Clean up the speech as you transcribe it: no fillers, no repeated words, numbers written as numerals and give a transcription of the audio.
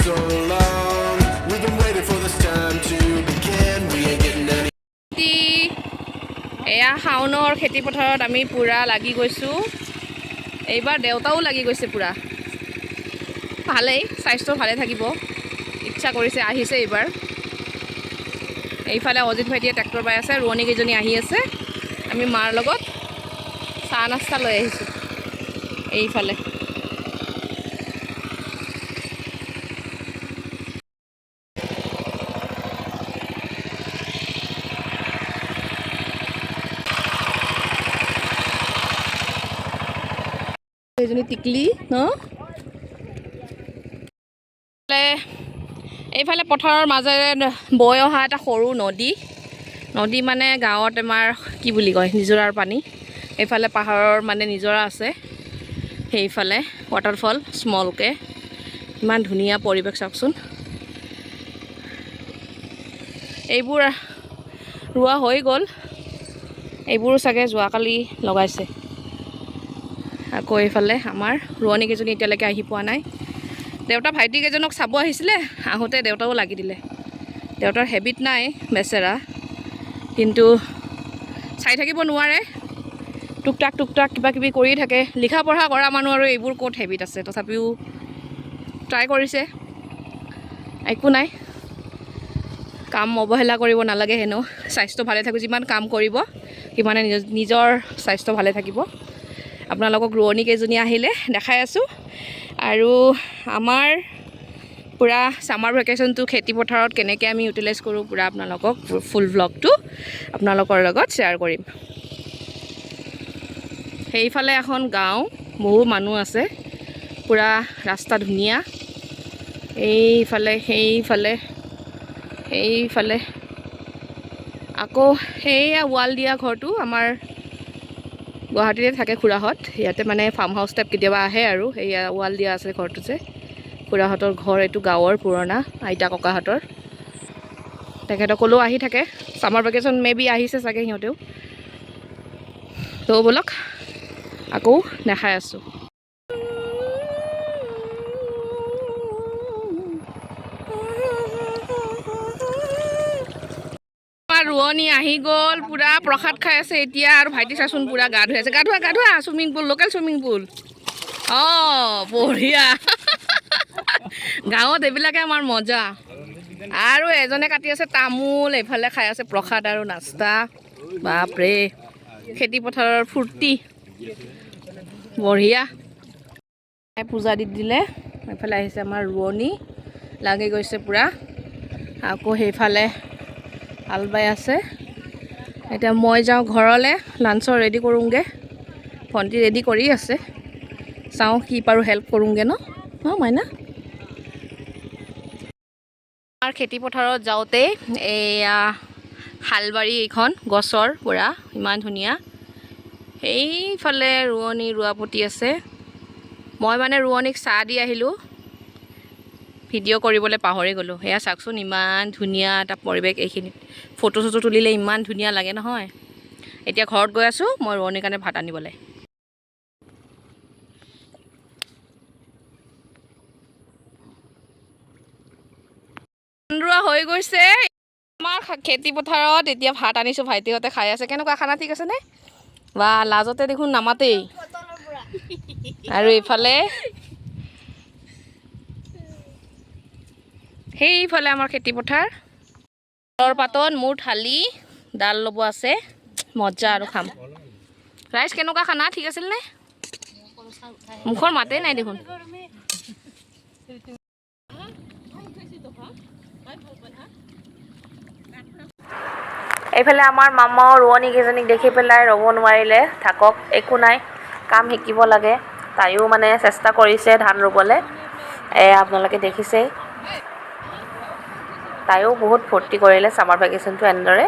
so long. We've been waiting for this time to begin. We ain't getting any. এয়া শাওনৰ খেতি পথাৰত আমি পুৰা লাগি গৈছোঁ। এইবাৰ দেউতাও লাগি গৈছে পুৰা। ভালেই, স্বাস্থ্য ভালে থাকিব, ইচ্ছা কৰিছে, আহিছে এইবাৰ। এইফালে অজিত ভাইটিয়ে ট্ৰেক্টৰ বাই আছে, ৰোৱনী কেইজনী আহি আছে। আমি মাৰ লগত চাহ নাস্তা লৈ আহিছোঁ এইফালে। এইজনী টিকলি ন, এইফালে পথাৰৰ মাজেৰে বৈ অহা এটা সৰু নদী মানে গাঁৱত আমাৰ কি বুলি কয় নিজৰাৰ পানী। এইফালে পাহাৰৰ মানে নিজৰা আছে, সেইফালে ৱাটাৰফল স্মলকৈ। ইমান ধুনীয়া পৰিৱেশ চাওকচোন। এইবোৰ ৰোৱা হৈ গ'ল, এইবোৰ চাগে যোৱাকালি লগাইছে। আকৌ এইফালে আমাৰ ৰোৱনী কেইজনী এতিয়ালৈকে আহি পোৱা নাই। দেউতা ভাইটি কেইজনক চাব আহিছিলে, আহোঁতে দেউতাও লাগি দিলে। দেউতাৰ হেবিট নাই বেচেৰা, কিন্তু চাই থাকিব নোৱাৰে। টুক টাক কিবা কিবি কৰি থাকে। লিখা পঢ়া কৰা মানুহ আৰু এইবোৰ ক'ত হেবিট আছে, তথাপিও ট্ৰাই কৰিছে। একো নাই, কাম অৱহেলা কৰিব নালাগে হেনো। স্বাস্থ্য ভালে থাকিব, যিমান কাম কৰিব সিমানে নিজৰ স্বাস্থ্য ভালে থাকিব। আপোনালোকক ৰোৱনী কেইজনী আহিলে দেখাই আছোঁ। আৰু আমাৰ পূৰা ছামাৰ ভেকেশ্যনটো খেতি পথাৰত কেনেকৈ আমি ইউটিলাইজ কৰোঁ, পূৰা আপোনালোকক ফুল ভ্লগটো আপোনালোকৰ লগত শ্বেয়াৰ কৰিম। সেইফালে এখন গাঁও, বহু মানুহ আছে, পূৰা ৰাস্তা ধুনীয়া। সেইফালে আকৌ সেইয়া ৱাল দিয়া ঘৰটো আমাৰ গুৱাহাটীতে থাকে খুৰাহঁত। ইয়াতে মানে ফাৰ্ম হাউচ টাইপ কেতিয়াবা আহে আৰু। সেয়া ৱাল দিয়া আছে ঘৰটো যে খুৰাহঁতৰ ঘৰ। এইটো গাঁৱৰ পুৰণা আইতা ককাহঁতৰ। তেখেতসকলেও আহি থাকে, ছামাৰ ভেকেশ্যন বি আহিছে চাগে সিহঁতেও। তো ব'লক আকৌ দেখাই আছোঁ। ৰোৱনী আহি গ'ল, পূৰা প্ৰসাদ খাই আছে এতিয়া। আৰু ভাইটি চাচোন পূৰা গা ধুই আছে। গা ধোৱা swimming pool, local swimming pool. অঁ বঢ়িয়া, গাঁৱত এইবিলাকে আমাৰ মজা। আৰু এজনে কাটি আছে তামোল, এইফালে খাই আছে প্ৰসাদ আৰু নাস্তা। বাপৰে, খেতি পথাৰৰ ফূৰ্তি বঢ়িয়া। পূজা দি দিলে। এইফালে আহিছে আমাৰ ৰোৱনী, লাগি গৈছে পূৰা। আকৌ সেইফালে হাল বাই আছে। এতিয়া মই যাওঁ ঘৰলৈ, লাঞ্চৰ ৰেডি কৰোঁগৈ। ভণ্টি ৰেডি কৰি আছে, চাওঁ কি পাৰোঁ হেল্প কৰোঁগৈ ন। অঁ মাইনা, আমাৰ খেতি পথাৰত যাওঁতেই এয়া হালবাৰী, এইখন গছৰ পূৰা ইমান ধুনীয়া। সেইফালে ৰোৱনী ৰোৱা পতি আছে। মই মানে ৰোৱনীক চাহ দি আহিলোঁ, ভিডিঅ' কৰিবলৈ পাহৰি গ'লোঁ। সেয়া চাওকচোন, ইমান ধুনীয়া এটা পৰিৱেশ এইখিনিত। ফটো চটো তুলিলে ইমান ধুনীয়া লাগে নহয়। এতিয়া ঘৰত গৈ আছোঁ মই ৰোৱনীৰ কাৰণে ভাত আনিবলৈ। ৰোৱা হৈ গৈছে আমাৰ খেতি পথাৰত। এতিয়া ভাত আনিছোঁ, ভাইটিহঁতে খাই আছে। কেনেকুৱা খানা, ঠিক আছেনে? বা লাজতে দেখোন নামাতেই। আৰু এইফালে সেইফালে আমাৰ খেতি পথাৰ। কলৰ পাতত মোৰ থালি, ডাল ল'ব আছে, মজা আৰু খাম। ৰাইজ কেনেকুৱা খানা, ঠিক আছিল নে? মুখৰ মাতেই নাই দেখোন। এইফালে আমাৰ মামাও ৰোৱনী কেইজনীক দেখি পেলাই ৰ'ব নোৱাৰিলে, থাকক একো নাই, কাম শিকিব লাগে। তাইও মানে চেষ্টা কৰিছে ধান ৰুবলৈ, আপোনালোকে দেখিছেই। তাইও বহুত ফূৰ্তি কৰিলে ছামাৰ ভেকেশ্যনটো এনেদৰে।